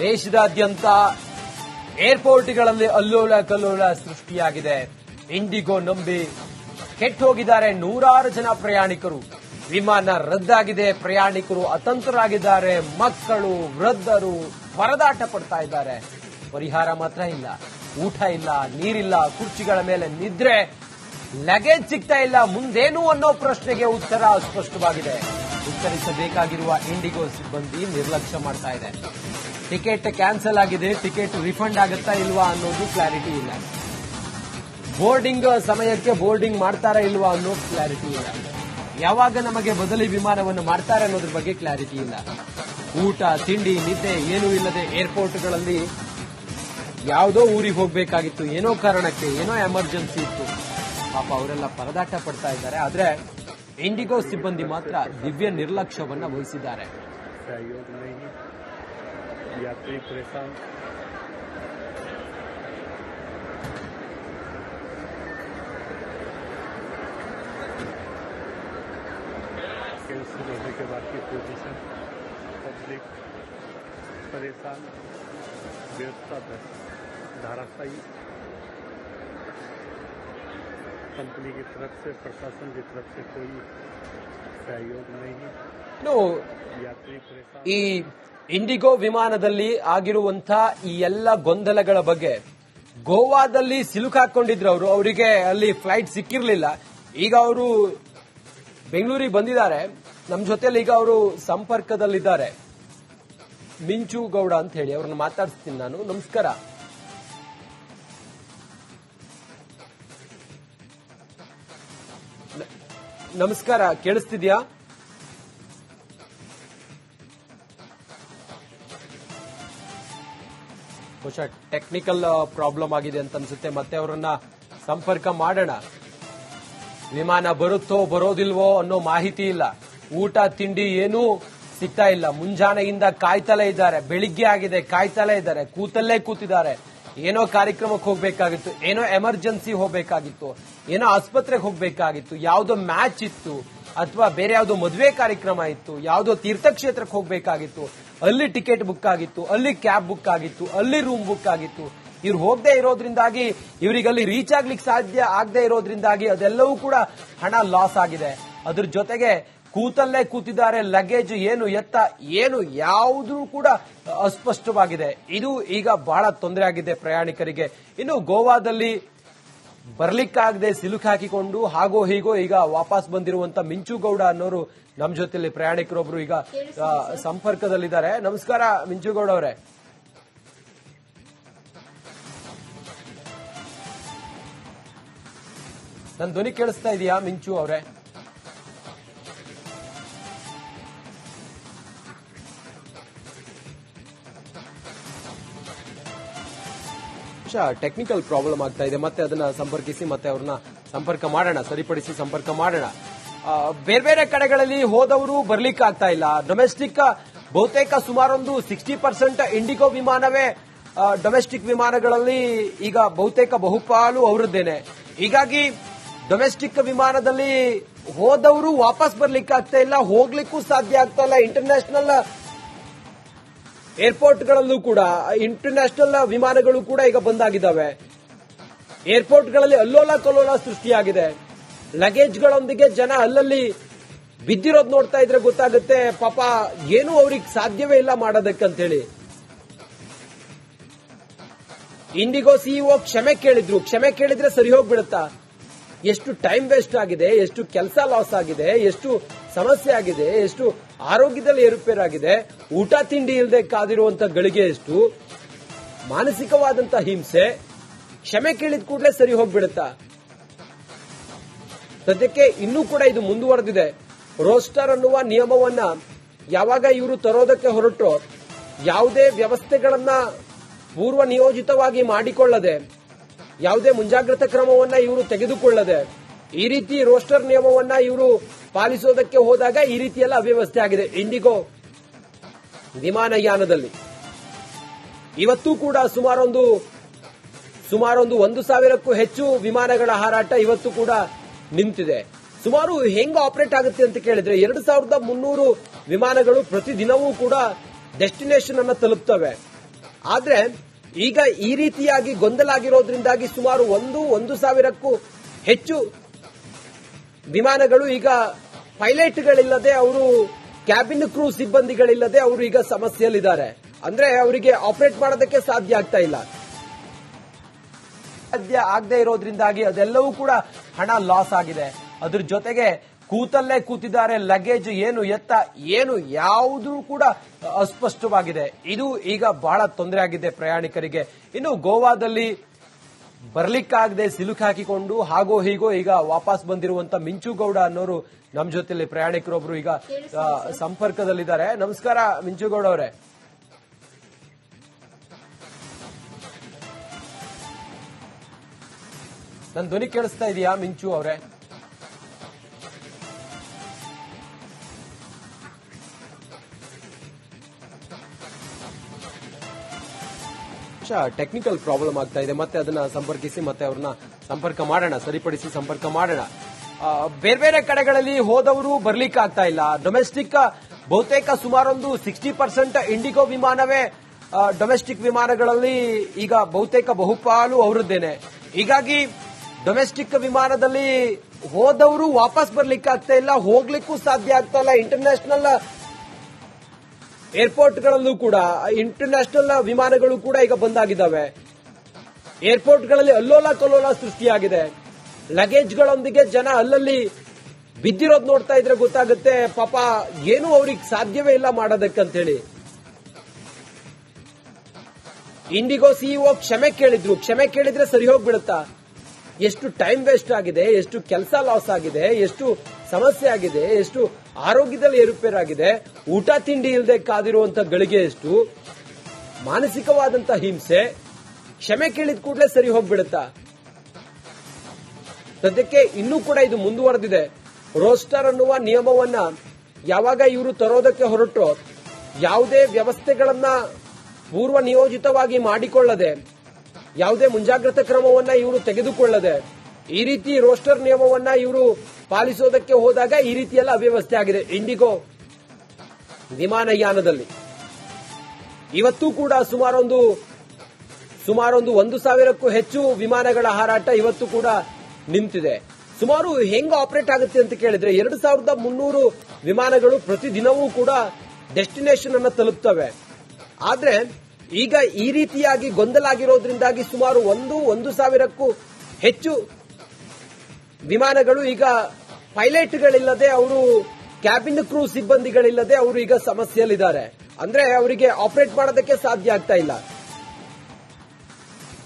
ದೇಶದಾದ್ಯಂತ ಏರ್ಪೋರ್ಟ್ಗಳಲ್ಲಿ ಅಲ್ಲೋಲ ಕಲ್ಲೋಲ ಸೃಷ್ಟಿಯಾಗಿದೆ. ಇಂಡಿಗೋ ನಂಬಿ ಕೆಟ್ಟು ಹೋಗಿದ್ದಾರೆ ನೂರಾರು ಜನ ಪ್ರಯಾಣಿಕರು. ವಿಮಾನ ರದ್ದಾಗಿದೆ, ಪ್ರಯಾಣಿಕರು ಅತಂತ್ರರಾಗಿದ್ದಾರೆ, ಮಕ್ಕಳು ವೃದ್ಧರು ಪರದಾಟ ಪಡ್ತಾ ಇದ್ದಾರೆ. ಪರಿಹಾರ ಮಾತ್ರ ಇಲ್ಲ, ಊಟ ಇಲ್ಲ, ನೀರಿಲ್ಲ, ಕುರ್ಚಿಗಳ ಮೇಲೆ ನಿದ್ರೆ, ಲಗೇಜ್ ಸಿಗ್ತಾ ಇಲ್ಲ. ಮುಂದೇನು ಅನ್ನೋ ಪ್ರಶ್ನೆಗೆ ಉತ್ತರ ಸ್ಪಷ್ಟವಾಗಿದೆ. ಉತ್ತರಿಸಬೇಕಾಗಿರುವ ಇಂಡಿಗೋ ಸಿಬ್ಬಂದಿ ನಿರ್ಲಕ್ಷ್ಯ ಮಾಡ್ತಾ ಇದೆ. ಟಿಕೆಟ್ ಕ್ಯಾನ್ಸಲ್ ಆಗಿದೆ, ಟಿಕೆಟ್ ರಿಫಂಡ್ ಆಗುತ್ತಾ ಇಲ್ವಾ ಅನ್ನೋದು ಕ್ಲಾರಿಟಿ ಇಲ್ಲ. ಬೋರ್ಡಿಂಗ್ ಸಮಯಕ್ಕೆ ಬೋರ್ಡಿಂಗ್ ಮಾಡ್ತಾರಾ ಇಲ್ವಾ ಅನ್ನೋ ಕ್ಲಾರಿಟಿ ಇಲ್ಲ. ಯಾವಾಗ ನಮಗೆ ಬದಲಿ ವಿಮಾನವನ್ನು ಮಾಡ್ತಾರೆ ಅನ್ನೋದ್ರ ಬಗ್ಗೆ ಕ್ಲಾರಿಟಿ ಇಲ್ಲ. ಊಟ ತಿಂಡಿ ನಿದ್ದೆ ಏನೂ ಇಲ್ಲದೆ ಏರ್ಪೋರ್ಟ್ಗಳಲ್ಲಿ ಯಾವುದೋ ಊರಿಗೆ ಹೋಗಬೇಕಾಗಿತ್ತು, ಏನೋ ಕಾರಣಕ್ಕೆ, ಏನೋ ಎಮರ್ಜೆನ್ಸಿ ಇತ್ತು. ಪಾಪ ಅವರೆಲ್ಲ ಪರದಾಟ ಪಡ್ತಾ ಇದ್ದಾರೆ. ಆದ್ರೆ ಇಂಡಿಗೋ ಸಿಬ್ಬಂದಿ ಮಾತ್ರ ದಿವ್ಯ ನಿರ್ಲಕ್ಷ್ಯವನ್ನ ವಹಿಸಿದ್ದಾರೆ. यात्री परेशान, कैंसिल होने के बाद की पोजीशन, पब्लिक परेशान, व्यवस्था धाराशायी, कंपनी की तरफ से, प्रशासन की तरफ से कोई सहयोग नहीं है. यात्री परेशान. ಇಂಡಿಗೋ ವಿಮಾನದಲ್ಲಿ ಆಗಿರುವಂತಹ ಈ ಎಲ್ಲ ಗೊಂದಲಗಳ ಬಗ್ಗೆ ಗೋವಾದಲ್ಲಿ ಸಿಲುಕಾಕೊಂಡಿದ್ರು ಅವರು. ಅವರಿಗೆ ಅಲ್ಲಿ ಫ್ಲೈಟ್ ಸಿಕ್ಕಿರಲಿಲ್ಲ. ಈಗ ಅವರು ಬೆಂಗಳೂರಿಗೆ ಬಂದಿದ್ದಾರೆ. ನಮ್ಮ ಜೊತೆಲಿ ಈಗ ಅವರು ಸಂಪರ್ಕದಲ್ಲಿದ್ದಾರೆ. ಮಿಂಚು ಗೌಡ ಅಂತ ಹೇಳಿ ಅವ್ರನ್ನ ಮಾತಾಡಿಸ್ತೀನಿ ನಾನು. ನಮಸ್ಕಾರ. ನಮಸ್ಕಾರ, ಕೇಳಿಸ್ತಿದ್ಯಾ? ಬಹುಶಃ ಟೆಕ್ನಿಕಲ್ ಪ್ರಾಬ್ಲಮ್ ಆಗಿದೆ ಅಂತ ಅನ್ಸುತ್ತೆ. ಮತ್ತೆ ಅವರನ್ನ ಸಂಪರ್ಕ ಮಾಡೋಣ. ವಿಮಾನ ಬರುತ್ತೋ ಬರೋದಿಲ್ವೋ ಅನ್ನೋ ಮಾಹಿತಿ ಇಲ್ಲ. ಊಟ ತಿಂಡಿ ಏನೂ ಸಿಗ್ತಾ ಇಲ್ಲ. ಮುಂಜಾನೆಯಿಂದ ಕಾಯ್ತಲೇ ಇದ್ದಾರೆ. ಬೆಳಿಗ್ಗೆ ಆಗಿದೆ, ಕಾಯ್ತಲೇ ಇದ್ದಾರೆ, ಕೂತಲ್ಲೇ ಕೂತಿದ್ದಾರೆ. ಏನೋ ಕಾರ್ಯಕ್ರಮಕ್ಕೆ ಹೋಗ್ಬೇಕಾಗಿತ್ತು, ಏನೋ ಎಮರ್ಜೆನ್ಸಿ ಹೋಗ್ಬೇಕಾಗಿತ್ತು, ಏನೋ ಆಸ್ಪತ್ರೆಗೆ ಹೋಗ್ಬೇಕಾಗಿತ್ತು, ಯಾವುದೋ ಮ್ಯಾಚ್ ಇತ್ತು, ಅಥವಾ ಬೇರೆ ಯಾವುದೋ ಮದುವೆ ಕಾರ್ಯಕ್ರಮ ಇತ್ತು, ಯಾವುದೋ ತೀರ್ಥಕ್ಷೇತ್ರಕ್ಕೆ ಹೋಗ್ಬೇಕಾಗಿತ್ತು, ಅಲ್ಲಿ ಟಿಕೆಟ್ ಬುಕ್ ಆಗಿತ್ತು, ಅಲ್ಲಿ ಕ್ಯಾಬ್ ಬುಕ್ ಆಗಿತ್ತು, ಅಲ್ಲಿ ರೂಮ್ ಬುಕ್ ಆಗಿತ್ತು. ಇವ್ರು ಹೋಗದೆ ಇರೋದ್ರಿಂದಾಗಿ, ಇವರಿಗೆ ಅಲ್ಲಿ ರೀಚ್ ಆಗ್ಲಿಕ್ಕೆ ಸಾಧ್ಯ ಆಗದೆ ಇರೋದ್ರಿಂದಾಗಿ ಅದೆಲ್ಲವೂ ಕೂಡ ಹಣ ಲಾಸ್ ಆಗಿದೆ. ಅದ್ರ ಜೊತೆಗೆ ಕೂತಲ್ಲೇ ಕೂತಿದ್ದಾರೆ. ಲಗೇಜ್ ಏನು ಎತ್ತ ಏನು ಯಾವುದೂ ಕೂಡ ಅಸ್ಪಷ್ಟವಾಗಿದೆ. ಇದು ಈಗ ಬಹಳ ತೊಂದರೆ ಆಗಿದೆ ಪ್ರಯಾಣಿಕರಿಗೆ. ಇನ್ನು ಗೋವಾದಲ್ಲಿ ಬರ್ಲಿಕ್ಕಾಗದೆ ಸಿಲುಕಾಕಿಕೊಂಡು ಹಾಗೋ ಹೀಗೋ ಈಗ ವಾಪಸ್ ಬಂದಿರುವಂತ ಮಿಂಚುಗೌಡ ಅನ್ನೋರು ನಮ್ಮ ಜೊತೆಲಿ ಪ್ರಯಾಣಿಕರೊಬ್ರು ಈಗ ಸಂಪರ್ಕದಲ್ಲಿದ್ದಾರೆ. ನಮಸ್ಕಾರ ಮಿಂಚುಗೌಡ ಅವರೇ. ನನ್ನ ಧ್ವನಿ ಕೇಳಿಸ್ತಾ ಇದೆಯಾ ಮಿಂಚು ಅವರೇ? ಟೆಕ್ನಿಕಲ್ ಪ್ರಾಬ್ಲಮ್ ಆಗ್ತಾ ಇದೆ. ಮತ್ತೆ ಅದನ್ನ ಸಂಪರ್ಕಿಸಿ ಮತ್ತೆ ಅವ್ರನ್ನ ಸಂಪರ್ಕ ಮಾಡೋಣ, ಸರಿಪಡಿಸಿ ಸಂಪರ್ಕ ಮಾಡೋಣ. ಬೇರೆ ಬೇರೆ ಕಡೆಗಳಲ್ಲಿ ಹೋದವರು ಬರ್ಲಿಕ್ಕೆ ಆಗ್ತಾ ಇಲ್ಲ. ಡೊಮೆಸ್ಟಿಕ್ ಬಹುತೇಕ ಸುಮಾರೊಂದು 60% ಇಂಡಿಗೋ ವಿಮಾನವೇ ಡೊಮೆಸ್ಟಿಕ್ ವಿಮಾನಗಳಲ್ಲಿ ಈಗ ಬಹುತೇಕ ಬಹುಪಾಲು ಅವರದ್ದೇನೆ. ಹೀಗಾಗಿ ಡೊಮೆಸ್ಟಿಕ್ ವಿಮಾನದಲ್ಲಿ ಹೋದವರು ವಾಪಸ್ ಬರ್ಲಿಕ್ಕೆ ಆಗ್ತಾ ಇಲ್ಲ, ಹೋಗ್ಲಿಕ್ಕೂ ಸಾಧ್ಯ ಆಗ್ತಾ ಇಲ್ಲ. ಇಂಟರ್ನ್ಯಾಷನಲ್ ಏರ್ಪೋರ್ಟ್ಗಳಲ್ಲೂ ಕೂಡ ಇಂಟರ್ನ್ಯಾಷನಲ್ ವಿಮಾನಗಳು ಕೂಡ ಈಗ ಬಂದಾಗಿದ್ದಾವೆ. ಏರ್ಪೋರ್ಟ್ಗಳಲ್ಲಿ ಅಲ್ಲೋಲ ಕಲ್ಲೋಲ ಸೃಷ್ಟಿಯಾಗಿದೆ. ಲಗೇಜ್ಗಳೊಂದಿಗೆ ಜನ ಅಲ್ಲಲ್ಲಿ ಬಿದ್ದಿರೋದು ನೋಡ್ತಾ ಇದ್ರೆ ಗೊತ್ತಾಗುತ್ತೆ ಪಾಪ ಏನೂ ಅವ್ರಿಗೆ ಸಾಧ್ಯವೇ ಇಲ್ಲ ಮಾಡೋದಕ್ಕಂತ ಹೇಳಿ. ಇಂಡಿಗೋ ಸಿಇಒ ಕ್ಷಮೆ ಕೇಳಿದ್ರು. ಕ್ಷಮೆ ಕೇಳಿದ್ರೆ ಸರಿ ಹೋಗ್ಬಿಡುತ್ತಾ? ಎಷ್ಟು ಟೈಮ್ ವೇಸ್ಟ್ ಆಗಿದೆ, ಎಷ್ಟು ಕೆಲಸ ಲಾಸ್ ಆಗಿದೆ, ಎಷ್ಟು ಸಮಸ್ಯೆ ಆಗಿದೆ, ಎಷ್ಟು ಆರೋಗ್ಯದಲ್ಲಿ ಏರುಪೇರಾಗಿದೆ, ಊಟ ತಿಂಡಿ ಇಲ್ಲದೆ ಕಾದಿರುವಂತ ಗಳಿಗೆ ಎಷ್ಟು ಮಾನಸಿಕವಾದಂತ ಹಿಂಸೆ. ಕ್ಷಮೆ ಕೇಳಿದ ಕೂಡಲೇ ಸರಿ ಹೋಗ್ಬಿಡುತ್ತಾ? ಸದ್ಯಕ್ಕೆ ಇನ್ನೂ ಕೂಡ ಇದು ಮುಂದುವರೆದಿದೆ. ರೋಸ್ಟರ್ ಅನ್ನುವ ನಿಯಮವನ್ನ ಯಾವಾಗ ಇವರು ತರೋದಕ್ಕೆ ಹೊರಟರು, ಯಾವುದೇ ವ್ಯವಸ್ಥೆಗಳನ್ನ ಪೂರ್ವ ನಿಯೋಜಿತವಾಗಿ ಮಾಡಿಕೊಳ್ಳದೆ, ಯಾವುದೇ ಮುಂಜಾಗ್ರತಾ ಕ್ರಮವನ್ನ ಇವರು ತೆಗೆದುಕೊಳ್ಳದೆ, ಈ ರೀತಿ ರೋಸ್ಟರ್ ನಿಯಮವನ್ನ ಇವರು ಪಾಲಿಸೋದಕ್ಕೆ ಹೋದಾಗ ಈ ರೀತಿಯೆಲ್ಲ ಅವ್ಯವಸ್ಥೆ ಆಗಿದೆ ಇಂಡಿಗೋ ವಿಮಾನಯಾನದಲ್ಲಿ. ಇವತ್ತು ಕೂಡ ಸುಮಾರೊಂದು 1,000ಕ್ಕೂ ಹೆಚ್ಚು ವಿಮಾನಗಳ ಹಾರಾಟ ಇವತ್ತು ಕೂಡ ನಿಂತಿದೆ. ಸುಮಾರು ಹೆಂಗ ಆಪರೇಟ್ ಆಗುತ್ತೆ ಅಂತ ಕೇಳಿದ್ರೆ 2,300 ವಿಮಾನಗಳು ಪ್ರತಿದಿನವೂ ಕೂಡ ಡೆಸ್ಟಿನೇಷನ್ ಅನ್ನ ತಲುಪ್ತವೆ. ಆದ್ರೆ ಈಗ ಈ ರೀತಿಯಾಗಿ ಗೊಂದಲ ಆಗಿರೋದ್ರಿಂದಾಗಿ ಸುಮಾರು 1,000ಕ್ಕೂ ಹೆಚ್ಚು ವಿಮಾನಗಳು ಈಗ ಪೈಲಟ್ಗಳಿಲ್ಲದೆ, ಅವರು ಕ್ಯಾಬಿನ್ ಕ್ರೂ ಸಿಬ್ಬಂದಿಗಳಿಲ್ಲದೆ ಅವರು ಈಗ ಸಮಸ್ಯೆಯಲ್ಲಿದ್ದಾರೆ. ಅಂದ್ರೆ ಅವರಿಗೆ ಆಪರೇಟ್ ಮಾಡೋದಕ್ಕೆ ಸಾಧ್ಯ ಆಗ್ತಾ ಇಲ್ಲ. ಸಾಧ್ಯ ಆಗದೆ ಇರೋದ್ರಿಂದಾಗಿ ಅದೆಲ್ಲವೂ ಕೂಡ ಹಣ ಲಾಸ್ ಆಗಿದೆ. ಅದ್ರ ಜೊತೆಗೆ ಕೂತಲ್ಲೇ ಕೂತಿದ್ದಾರೆ. ಲಗೇಜ್ ಏನು ಎತ್ತ ಏನು ಯಾವುದೂ ಕೂಡ ಅಸ್ಪಷ್ಟವಾಗಿದೆ. ಇದು ಈಗ ಬಹಳ ತೊಂದರೆ ಆಗಿದೆ ಪ್ರಯಾಣಿಕರಿಗೆ. ಇನ್ನು ಗೋವಾದಲ್ಲಿ ಬರ್ಲಿಕ್ಕಾಗದೆ ಸಿಲುಕು ಹಾಕಿಕೊಂಡು ಹಾಗೋ ಹೀಗೋ ಈಗ ವಾಪಸ್ ಬಂದಿರುವಂತ ಮಿಂಚುಗೌಡ ಅನ್ನೋರು ನಮ್ಮ ಜೊತೆಲಿ ಪ್ರಯಾಣಿಕರೊಬ್ರು ಈಗ ಸಂಪರ್ಕದಲ್ಲಿದ್ದಾರೆ. ನಮಸ್ಕಾರ ಮಿಂಚುಗೌಡ ಅವರೇ. ನನ್ನ ಧ್ವನಿ ಕೇಳಿಸ್ತಾ ಇದೆಯಾ ಮಿಂಚು ಅವರೇ? ಟೆಕ್ನಿಕಲ್ ಪ್ರಾಬ್ಲಮ್ ಆಗ್ತಾ ಇದೆ. ಮತ್ತೆ ಅದನ್ನ ಸಂಪರ್ಕಿಸಿ ಮತ್ತೆ ಅವ್ರನ್ನ ಸಂಪರ್ಕ ಮಾಡೋಣ, ಸರಿಪಡಿಸಿ ಸಂಪರ್ಕ ಮಾಡೋಣ. ಬೇರೆ ಬೇರೆ ಕಡೆಗಳಲ್ಲಿ ಹೋದವರು ಬರ್ಲಿಕ್ಕೆ ಆಗ್ತಾ ಇಲ್ಲ. ಡೊಮೆಸ್ಟಿಕ್ ಬಹುತೇಕ ಸುಮಾರೊಂದು 60% ಇಂಡಿಗೋ ವಿಮಾನವೇ ಡೊಮೆಸ್ಟಿಕ್ ವಿಮಾನಗಳಲ್ಲಿ ಈಗ ಬಹುತೇಕ ಬಹುಪಾಲು ಅವರದ್ದೇನೆ. ಹೀಗಾಗಿ ಡೊಮೆಸ್ಟಿಕ್ ವಿಮಾನದಲ್ಲಿ ಹೋದವರು ವಾಪಸ್ ಬರ್ಲಿಕ್ಕೆ ಆಗ್ತಾ ಇಲ್ಲ, ಹೋಗ್ಲಿಕ್ಕೂ ಸಾಧ್ಯ ಆಗ್ತಾ ಇಲ್ಲ. ಇಂಟರ್ನ್ಯಾಷನಲ್ ಏರ್ಪೋರ್ಟ್ಗಳಲ್ಲೂ ಕೂಡ ಇಂಟರ್ನ್ಯಾಷನಲ್ ವಿಮಾನಗಳು ಕೂಡ ಈಗ ಬಂದಾಗಿದ್ದಾವೆ. ಏರ್ಪೋರ್ಟ್ಗಳಲ್ಲಿ ಅಲ್ಲೋಲ ಕಲ್ಲೋಲ ಸೃಷ್ಟಿಯಾಗಿದೆ. ಲಗೇಜ್ಗಳೊಂದಿಗೆ ಜನ ಅಲ್ಲಲ್ಲಿ ಬಿದ್ದಿರೋದು ನೋಡ್ತಾ ಇದ್ರೆ ಗೊತ್ತಾಗುತ್ತೆ, ಪಾಪ ಏನೂ ಅವ್ರಿಗೆ ಸಾಧ್ಯವೇ ಇಲ್ಲ ಮಾಡೋದಕ್ಕಂತೇಳಿ. ಇಂಡಿಗೋ ಸಿಇಒ ಕ್ಷಮೆ ಕೇಳಿದ್ರು. ಕ್ಷಮೆ ಕೇಳಿದ್ರೆ ಸರಿ ಹೋಗ್ಬಿಡುತ್ತಾ? ಎಷ್ಟು ಟೈಮ್ ವೇಸ್ಟ್ ಆಗಿದೆ, ಎಷ್ಟು ಕೆಲಸ ಲಾಸ್ ಆಗಿದೆ, ಎಷ್ಟು ಸಮಸ್ಯೆ ಆಗಿದೆ, ಎಷ್ಟು ಆರೋಗ್ಯದಲ್ಲಿ ಏರುಪೇರಾಗಿದೆ, ಊಟ ತಿಂಡಿ ಇಲ್ಲದೆ ಕಾದಿರುವಂತ ಗಳಿಗೆ ಎಷ್ಟು ಮಾನಸಿಕವಾದಂತ ಹಿಂಸೆ. ಕ್ಷಮೆ ಕೇಳಿದ ಕೂಡಲೇ ಸರಿ ಹೋಗ್ಬಿಡುತ್ತಾ? ಸದ್ಯಕ್ಕೆ ಇನ್ನೂ ಕೂಡ ಇದು ಮುಂದುವರೆದಿದೆ. ರೋಸ್ಟರ್ ಅನ್ನುವ ನಿಯಮವನ್ನ ಯಾವಾಗ ಇವರು ತರೋದಕ್ಕೆ ಹೊರಟರು, ಯಾವುದೇ ವ್ಯವಸ್ಥೆಗಳನ್ನ ಪೂರ್ವ ನಿಯೋಜಿತವಾಗಿ ಮಾಡಿಕೊಳ್ಳದೆ, ಯಾವುದೇ ಮುಂಜಾಗ್ರತಾ ಕ್ರಮವನ್ನ ಇವರು ತೆಗೆದುಕೊಳ್ಳದೆ, ಈ ರೀತಿ ರೋಸ್ಟರ್ ನಿಯಮವನ್ನ ಇವರು ಪಾಲಿಸೋದಕ್ಕೆ ಹೋದಾಗ ಈ ರೀತಿಯೆಲ್ಲ ಅವ್ಯವಸ್ಥೆ ಆಗಿದೆ ಇಂಡಿಗೋ ವಿಮಾನಯಾನದಲ್ಲಿ. ಇವತ್ತು ಕೂಡ ಸುಮಾರೊಂದು 1,000ಕ್ಕೂ ಹೆಚ್ಚು ವಿಮಾನಗಳ ಹಾರಾಟ ಇವತ್ತು ಕೂಡ ನಿಂತಿದೆ. ಸುಮಾರು ಹೆಂಗ್ ಆಪರೇಟ್ ಆಗುತ್ತೆ ಅಂತ ಕೇಳಿದ್ರೆ 2,300 ವಿಮಾನಗಳು ಪ್ರತಿದಿನವೂ ಕೂಡ ಡೆಸ್ಟಿನೇಷನ್ ಅನ್ನು ತಲುಪ್ತವೆ. ಆದ್ರೆ ಈಗ ಈ ರೀತಿಯಾಗಿ ಗೊಂದಲ ಆಗಿರೋದ್ರಿಂದಾಗಿ ಸುಮಾರು 1,000ಕ್ಕೂ ಹೆಚ್ಚು ವಿಮಾನಗಳು ಈಗ ಪೈಲಟ್ಗಳಿಲ್ಲದೆ, ಅವರು ಕ್ಯಾಬಿನ್ ಕ್ರೂ ಸಿಬ್ಬಂದಿಗಳಿಲ್ಲದೆ ಅವರು ಈಗ ಸಮಸ್ಯೆಯಲ್ಲಿದ್ದಾರೆ. ಅಂದ್ರೆ ಅವರಿಗೆ ಆಪರೇಟ್ ಮಾಡೋದಕ್ಕೆ ಸಾಧ್ಯ ಆಗ್ತಾ ಇಲ್ಲ.